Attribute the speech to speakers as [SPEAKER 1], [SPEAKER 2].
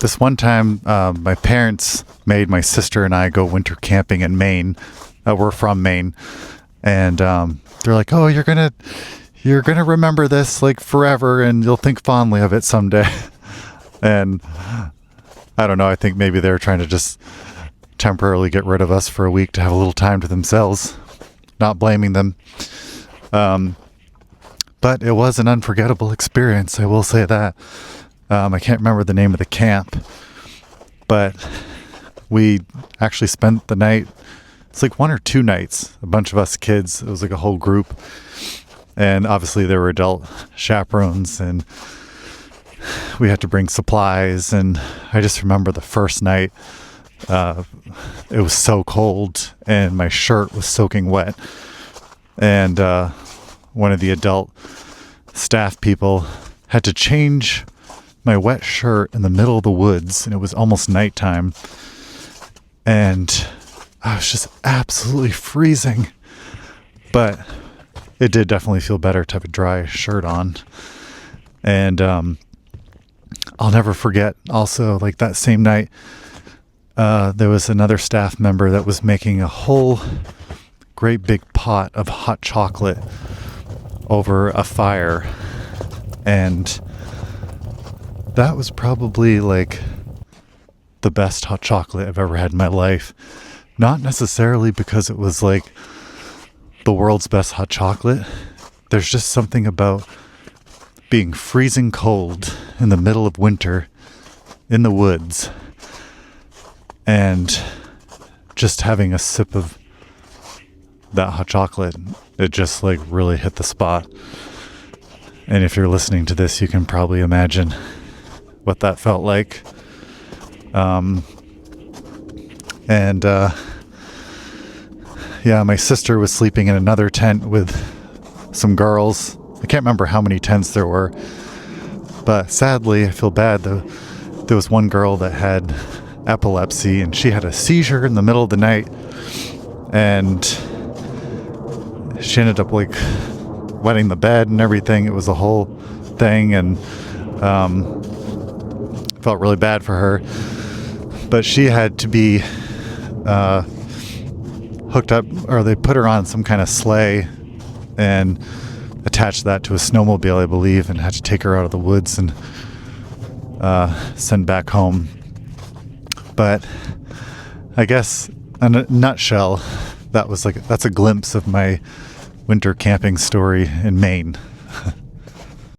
[SPEAKER 1] This one time, my parents made my sister and I go winter camping in Maine. We're from Maine, and they're like, "Oh, you're gonna remember this like forever, and you'll think fondly of it someday." And I don't know. I think maybe they're trying to just temporarily get rid of us for a week to have a little time to themselves. Not blaming them. But it was an unforgettable experience. I will say that. I can't remember the name of the camp, but we actually spent the night. It's like 1 or 2 nights. A bunch of us kids. It was like a whole group. And obviously there were adult chaperones, and we had to bring supplies. And I just remember the first night, it was so cold and my shirt was soaking wet. And one of the adult staff people had to change my wet shirt in the middle of the woods, and it was almost nighttime. And I was just absolutely freezing. But it did definitely feel better to have a dry shirt on. And I'll never forget also, like that same night, there was another staff member that was making a whole great big pot of hot chocolate over a fire. And that was probably like the best hot chocolate I've ever had in my life. Not necessarily because it was like the world's best hot chocolate. There's just something about being freezing cold in the middle of winter in the woods and just having a sip of that hot chocolate. It just like really hit the spot. And if you're listening to this, you can probably imagine what that felt like. Yeah, my sister was sleeping in another tent with some girls. I can't remember how many tents there were, but sadly, I feel bad though. There was one girl that had epilepsy, and she had a seizure in the middle of the night, and she ended up like wetting the bed and everything. It was a whole thing, and felt really bad for her. But she had to be hooked up, or they put her on some kind of sleigh and attached that to a snowmobile, I believe, and had to take her out of the woods and send back home. But I guess in a nutshell, that's a glimpse of my winter camping story in Maine.